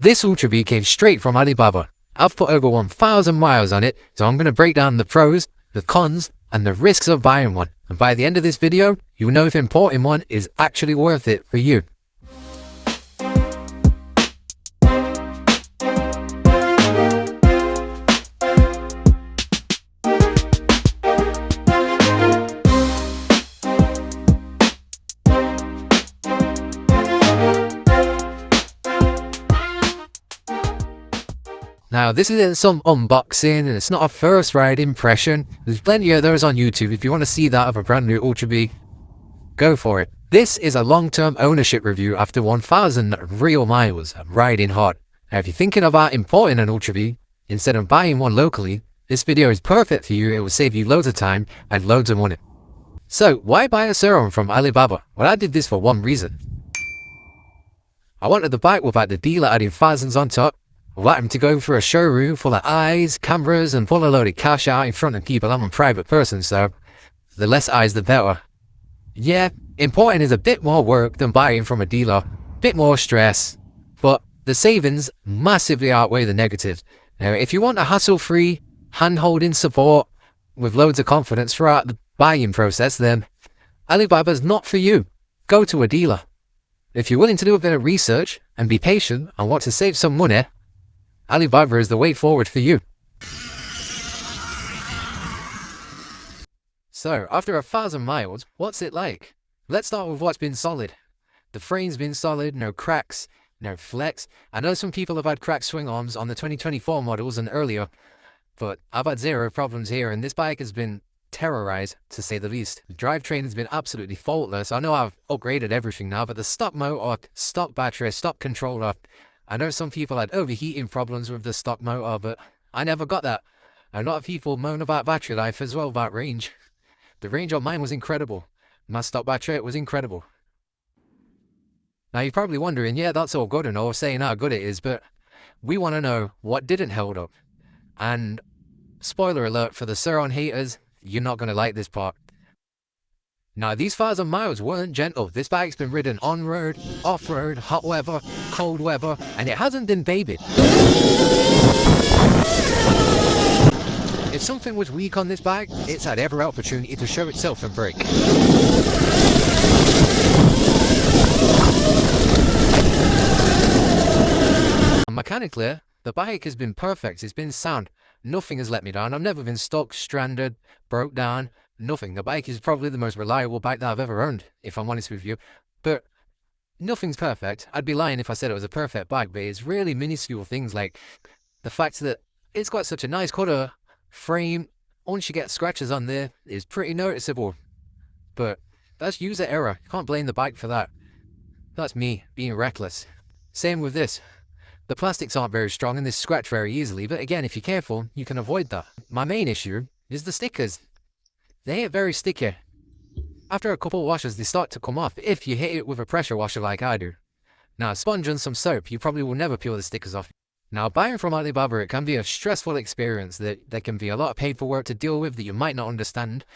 This Ultra Bee came straight from Alibaba. I've put over 1,000 miles on it, so I'm going to break down the pros, the cons, and the risks of buying one. And by the end of this video, you'll know if importing one is actually worth it for you. Now, this isn't some unboxing, and it's not a first ride impression. There's plenty of those on YouTube. If you want to see that of a brand new Ultra Bee, go for it. This is a long-term ownership review after 1,000 real miles of riding hard. Now, if you're thinking about importing an Ultra Bee instead of buying one locally, this video is perfect for you. It will save you loads of time and loads of money. So, why buy a Surron from Alibaba? Well, I did this for one reason. I wanted the bike without the dealer adding thousands on top. I want him to go for a showroom full of eyes, cameras, and full of loaded cash out in front of people. I'm a private person, so the less eyes, the better. Yeah, importing is a bit more work than buying from a dealer, bit more stress, but the savings massively outweigh the negatives. Now, if you want a hassle-free, hand-holding support with loads of confidence throughout the buying process, then Alibaba's not for you. Go to a dealer. If you're willing to do a bit of research and be patient and want to save some money, Alibaba is the way forward for you. So, after 1,000 miles, what's it like? Let's start with what's been solid. The frame's been solid, no cracks, no flex. I know some people have had cracked swing arms on the 2024 models and earlier, but I've had zero problems here, and this bike has been terrorized, to say the least. The drivetrain has been absolutely faultless. I know I've upgraded everything now, but the stock motor, stock battery, stock controller, I know some people had overheating problems with the stock motor, but I never got that. A lot of people moan about battery life as well, about range. The range on mine was incredible. My stock battery was incredible. Now you're probably wondering, yeah, that's all good and all, saying how good it is, but we want to know what didn't hold up. And spoiler alert for the Surron haters, you're not going to like this part. Now, these 1,000 miles weren't gentle. This bike's been ridden on-road, off-road, hot weather, cold weather, and it hasn't been babied. If something was weak on this bike, it's had every opportunity to show itself and break. Mechanically, the bike has been perfect. It's been sound. Nothing has let me down. I've never been stuck, stranded, broke down. Nothing. The bike is probably the most reliable bike that I've ever owned, if I'm honest with you. But nothing's perfect. I'd be lying if I said it was a perfect bike, but it's really minuscule things like the fact that it's got such a nice cutter frame. Once you get scratches on there, it's pretty noticeable. But that's user error. You can't blame the bike for that. That's me being reckless. Same with this. The plastics aren't very strong and they scratch very easily, but again, if you're careful, you can avoid that. My main issue is the stickers. They ain't very sticky. After a couple washes, they start to come off if you hit it with a pressure washer like I do. Now, a sponge and some soap, you probably will never peel the stickers off. Now, buying from Alibaba, it can be a stressful experience. There can be a lot of paperwork to deal with that you might not understand.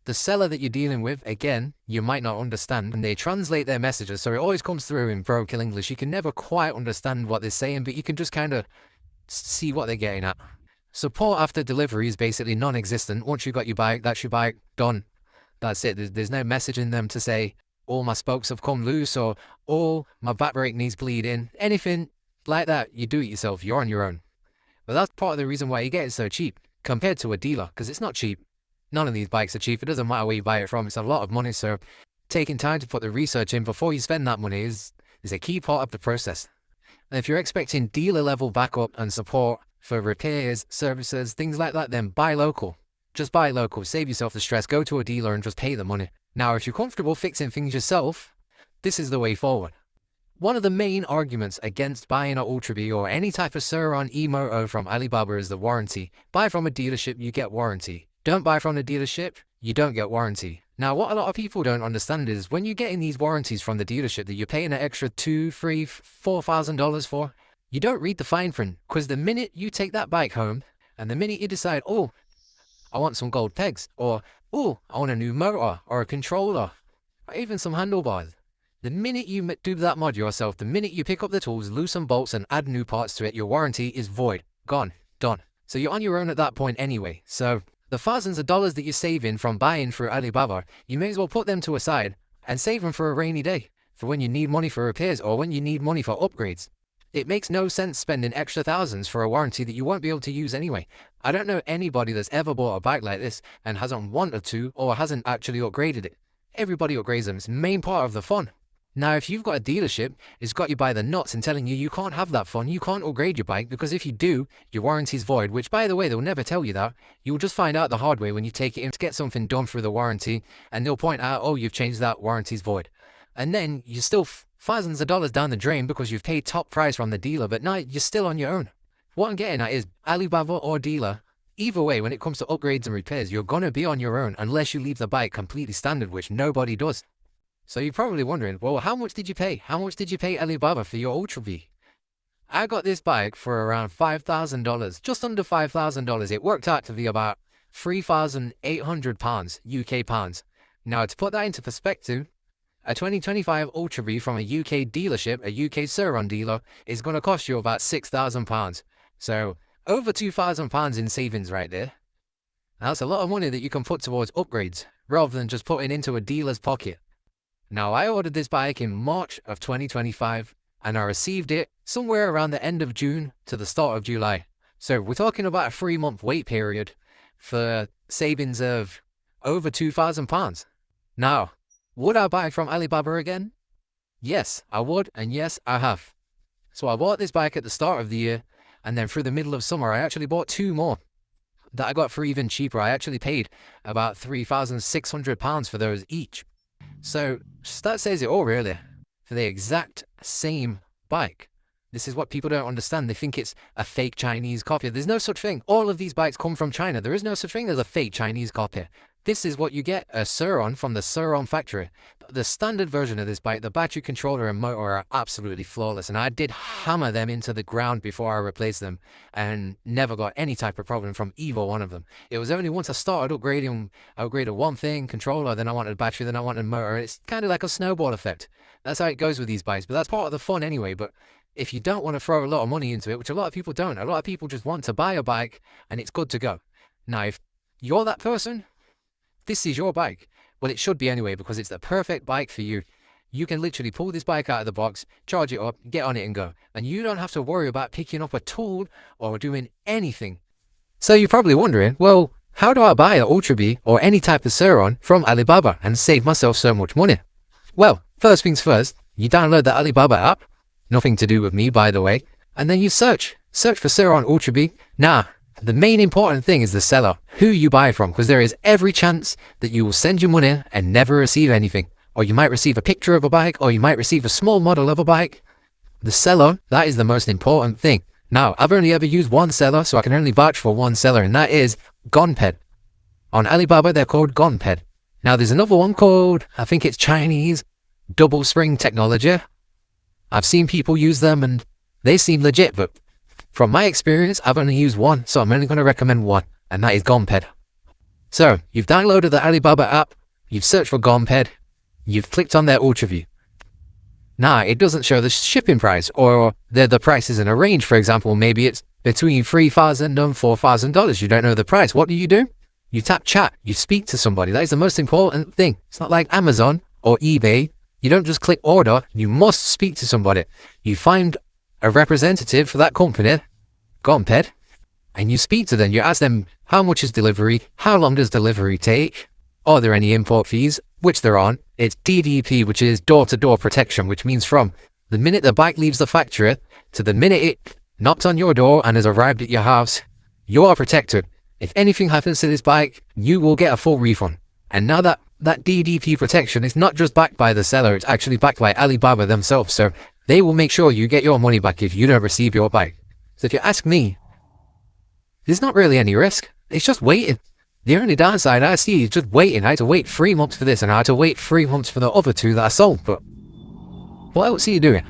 The seller that you're dealing with, again, you might not understand. And they translate their messages, so it always comes through in broken English. You can never quite understand what they're saying, but you can just kind of see what they're getting at. Support after delivery is basically non-existent. Once you got your bike, that's your bike, done. That's it. There's no message in them to say, all my spokes have come loose, or all my back brake needs bleeding. Anything like that, you do it yourself. You're on your own. But that's part of the reason why you get it so cheap compared to a dealer, because it's not cheap. None of these bikes are cheap. It doesn't matter where you buy it from. It's a lot of money, so taking time to put the research in before you spend that money is a key part of the process. And if you're expecting dealer-level backup and support for repairs, services, things like that, then buy local. Just buy local. Save yourself the stress. Go to a dealer and just pay the money. Now, if you're comfortable fixing things yourself, this is the way forward. One of the main arguments against buying an Ultra Bee or any type of Sur-Ron e-moto from Alibaba is the warranty. Buy from a dealership, you get warranty. Don't buy from the dealership, you don't get warranty. Now, what a lot of people don't understand is when you're getting these warranties from the dealership that you're paying an extra $2,000, $3,000, $4,000 for, you don't read the fine print, because the minute you take that bike home and the minute you decide, oh, I want some gold pegs, or oh, I want a new motor or a controller or even some handlebars, The minute you do that mod yourself, the minute you pick up the tools, loosen bolts and add new parts to it, your warranty is void. Gone. Done. So you're on your own at that point anyway. So the thousands of dollars that you're saving from buying through Alibaba, you may as well put them to a side and save them for a rainy day, for when you need money for repairs or when you need money for upgrades. It makes no sense spending extra thousands for a warranty that you won't be able to use anyway. I don't know anybody that's ever bought a bike like this and hasn't wanted to or hasn't actually upgraded it. Everybody upgrades them. It's the main part of the fun. Now, if you've got a dealership, it's got you by the nuts and telling you can't have that fun, you can't upgrade your bike, because if you do, your warranty's void, which, by the way, they'll never tell you that. You'll just find out the hard way when you take it in to get something done through the warranty, and they'll point out, oh, you've changed that, warranty's void. And then you're still thousands of dollars down the drain because you've paid top price from the dealer, but now you're still on your own. What I'm getting at is, Alibaba or dealer, either way, when it comes to upgrades and repairs, you're gonna be on your own unless you leave the bike completely standard, which nobody does. So you're probably wondering, well, how much did you pay? How much did you pay Alibaba for your Ultra Bee? I got this bike for around $5,000, just under $5,000. It worked out to be about £3,800 UK pounds. Now, to put that into perspective, a 2025 Ultra Bee from a UK dealership, a UK Surron dealer, is going to cost you about £6,000. So over £2,000 in savings right there. That's a lot of money that you can put towards upgrades, rather than just putting into a dealer's pocket. Now, I ordered this bike in March of 2025, and I received it somewhere around the end of June to the start of July. So we're talking about a 3-month wait period for savings of over £2,000. Now, would I buy from Alibaba again? Yes, I would, and yes, I have. So I bought this bike at the start of the year, and then through the middle of summer, I actually bought 2 more that I got for even cheaper. I actually paid about £3,600 for those each. So that says it all, really, for the exact same bike. This is what people don't understand. They think it's a fake Chinese copy. There's no such thing. All of these bikes come from China. There is no such thing as a fake Chinese copy. This is what you get, a Surron from the Sur-Ron factory. The standard version of this bike, the battery controller and motor are absolutely flawless, and I did hammer them into the ground before I replaced them and never got any type of problem from either one of them. It was only once I started upgrading, I upgraded one thing, controller, then I wanted battery, then I wanted motor. It's kind of like a snowball effect. That's how it goes with these bikes, but that's part of the fun anyway. But if you don't want to throw a lot of money into it, which a lot of people don't, a lot of people just want to buy a bike and it's good to go. Now, if you're that person, this is your bike. Well, it should be anyway, because it's the perfect bike for you. You can literally pull this bike out of the box, charge it up, get on it and go. And you don't have to worry about picking up a tool or doing anything. So you're probably wondering, well, how do I buy an Ultra Bee or any type of Surron from Alibaba and save myself so much money? Well, first things first, you download the Alibaba app. Nothing to do with me, by the way. And then you search for Sur-Ron Ultra Bee. Now, the main important thing is the seller, who you buy from, because there is every chance that you will send your money and never receive anything. Or you might receive a picture of a bike, or you might receive a small model of a bike. The seller, that is the most important thing. Now, I've only ever used one seller, so I can only vouch for one seller, and that is Gonped. On Alibaba, they're called Gonped. Now, there's another one called, I think it's Chinese, Double Spring Technology. I've seen people use them, and they seem legit, but from my experience, I've only used one, so I'm only going to recommend one, and that is Gonped. So, you've downloaded the Alibaba app, you've searched for Gonped, you've clicked on their Ultra Bee. Now, it doesn't show the shipping price, or the price is in a range. For example, maybe it's between $3,000 and $4,000. You don't know the price. What do? You tap chat, you speak to somebody. That is the most important thing. It's not like Amazon or eBay. You don't just click order, you must speak to somebody. You find a representative for that company, Gonped, and you speak to them. You ask them, how much is delivery? How long does delivery take? Are there any import fees? Which there aren't. It's DDP, which is door-to-door protection, which means from the minute the bike leaves the factory to the minute it knocks on your door and has arrived at your house, you are protected. If anything happens to this bike, you will get a full refund. And now that DDP protection is not just backed by the seller, it's actually backed by Alibaba themselves. So they will make sure you get your money back if you don't receive your bike. So if you ask me, there's not really any risk. It's just waiting. The only downside I see is just waiting. I had to wait 3 months for this, and I had to wait 3 months for the other 2 that I sold. But what else are you doing?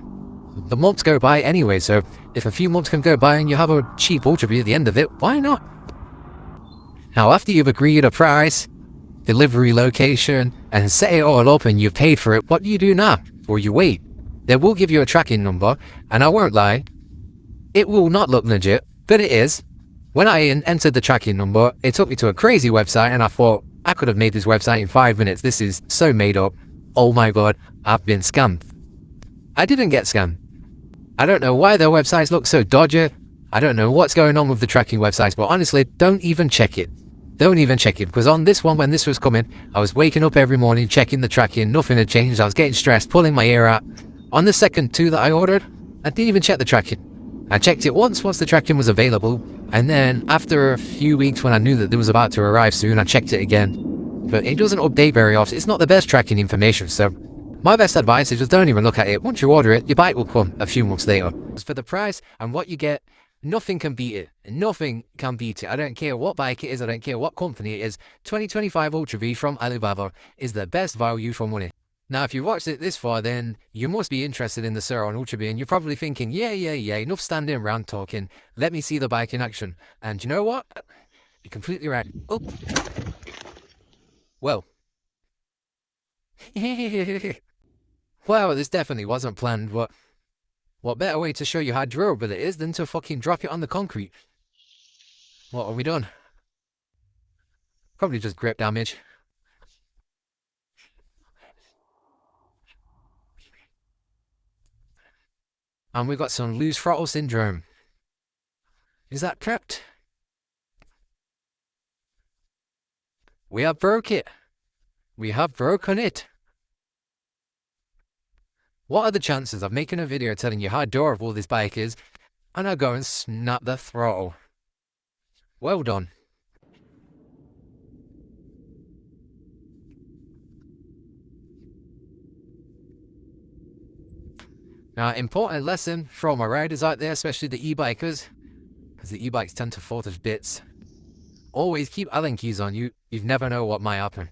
The months go by anyway, so if a few months can go by and you have a cheap Ultra Bee at the end of it, why not? Now, after you've agreed a price, delivery location, and set it all up and you've paid for it, what do you do now? or you wait, they will give you a tracking number, and I won't lie, it will not look legit, but it is. When I entered the tracking number, it took me to a crazy website, and I thought, I could have made this website in 5 minutes. This is so made up. Oh my god, I've been scammed. I didn't get scammed. I don't know why their websites look so dodgy. I don't know what's going on with the tracking websites, but honestly, don't even check it. Don't even check it, because on this one, when this was coming, I was waking up every morning, checking the tracking, nothing had changed, I was getting stressed, pulling my ear out. On the second 2 that I ordered, I didn't even check the tracking. I checked it once the tracking was available, and then after a few weeks when I knew that it was about to arrive soon, I checked it again. But it doesn't update very often, it's not the best tracking information, so my best advice is just don't even look at it. Once you order it, your bike will come a few months later. As for the price and what you get, nothing can beat it. Nothing can beat it. I don't care what bike it is. I don't care what company it is. 2025 Ultra Bee from Alibaba is the best value for money. Now, if you watched it this far, then you must be interested in the Sur-Ron Ultra Bee, and you're probably thinking, yeah, enough standing around talking. Let me see the bike in action. And you know what? You're completely right. Oh. Well. Well, this definitely wasn't planned, but what better way to show you how durable it is than to fucking drop it on the concrete? What are we done? Probably just grip damage. And we've got some loose throttle syndrome. Is that correct? We have broke it. We have broken it. What are the chances of making a video telling you how durable this bike is, and I go and snap the throttle? Well done. Now, important lesson for all my riders out there, especially the e-bikers, because the e-bikes tend to fall to bits. Always keep Allen keys on you. You never know what might happen.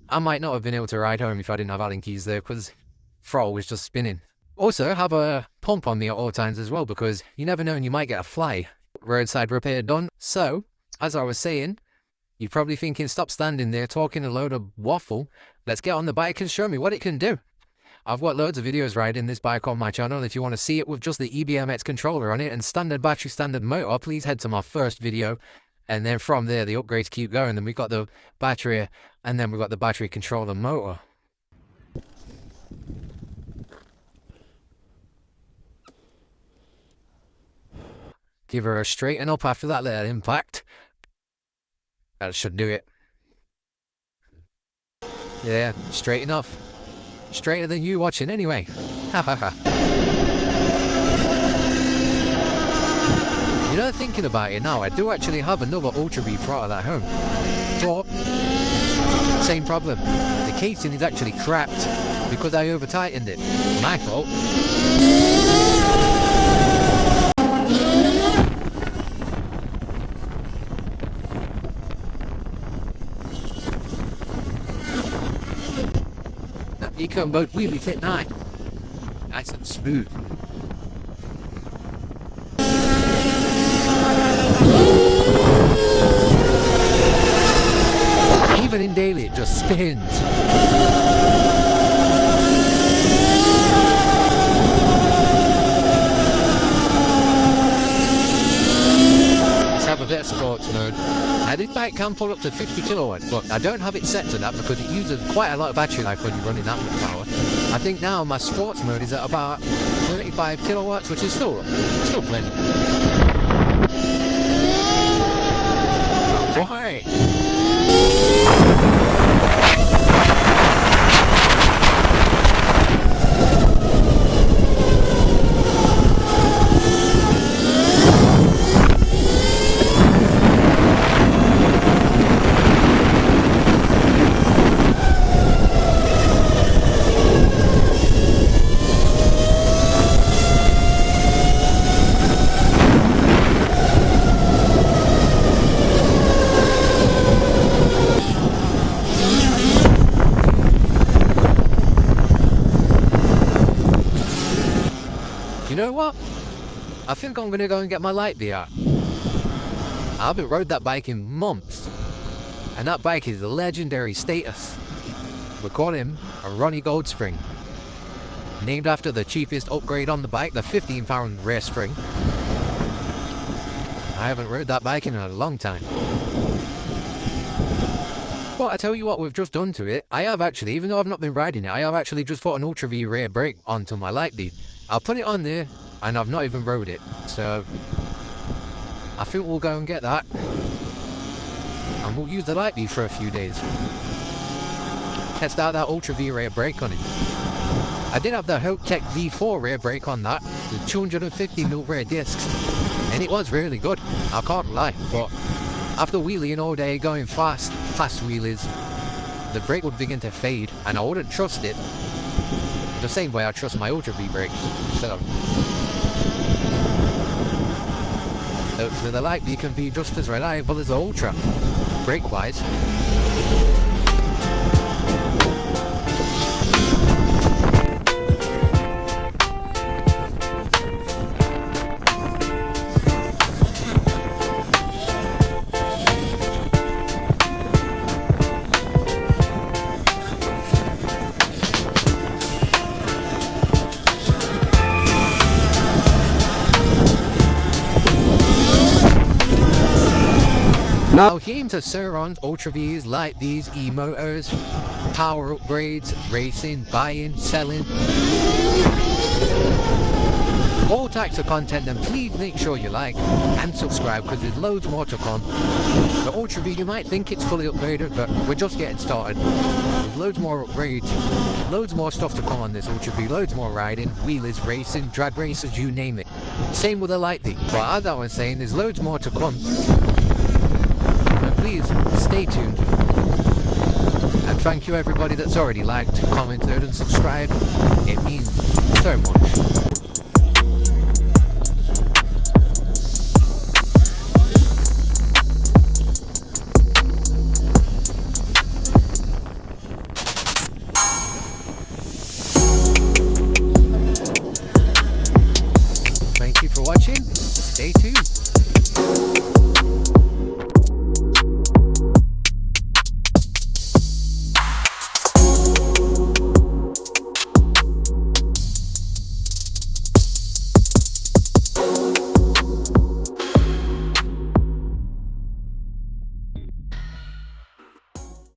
I might not have been able to ride home if I didn't have Allen keys there, because throttle was just spinning. Also, have a pump on me at all times as well, because you never know and you might get a fly. Roadside repair done. So, as I was saying, you're probably thinking, stop standing there talking a load of waffle. Let's get on the bike and show me what it can do. I've got loads of videos riding this bike on my channel. If you want to see it with just the EBMX controller on it and standard battery, standard motor, please head to my first video. And then from there, the upgrades keep going. Then we've got the battery, and then we've got the battery controller motor. Give her a straighten up after that little impact. That should do it. Yeah, straight enough. Straighter than you watching anyway. Ha ha ha. You know, thinking about it now, I do actually have another Ultra Bee throttle at home. But, same problem. The casing is actually cracked because I over tightened it. My fault. Eco mode Wheelie fit 9. Nice and smooth. Even in daily, it just spins. Let's have a bit of sports mode. Now, this bike can pull up to 50 kilowatts, but I don't have it set to that because it uses quite a lot of battery life when you're running that much power. I think now my sports mode is at about 35 kilowatts, which is still plenty. Oh boy! You know what? I think I'm gonna go and get my light beer out. I haven't rode that bike in months, and that bike is a legendary status. We call him a Ronnie Goldspring. named after the cheapest upgrade on the bike, the £15 rear spring. I haven't rode that bike in a long time. But I tell you what we've just done to it, I have actually, even though I've not been riding it, I have actually just put an Ultra V rear brake onto my Light Bee. I'll put it on there, and I've not even rode it, so I think we'll go and get that, and we'll use the Light Bee for a few days. Test out that Ultra V rear brake on it. I did have the Hope Tech V4 rear brake on that, with 250mm rear discs, and it was really good, I can't lie, but after wheeling all day, going fast wheelies, the brake would begin to fade, and I wouldn't trust it the same way I trust my Ultra V brakes. So hopefully the Light Bee can be just as reliable as the Ultra, brake-wise. Now came to Sur-Ron Ultra Bees, Light Bees, e-motors, power upgrades, racing, buying, selling, all types of content. Then please make sure you like and subscribe, because there's loads more to come. The Ultra Bee, you might think it's fully upgraded, but we're just getting started. There's loads more upgrades, loads more stuff to come on this Ultra Bee, loads more riding, wheelies, racing, drag races, you name it. Same with the Light Bee. But as I was saying, there's loads more to come. Please stay tuned, and thank you everybody that's already liked, commented and subscribed. It means so much.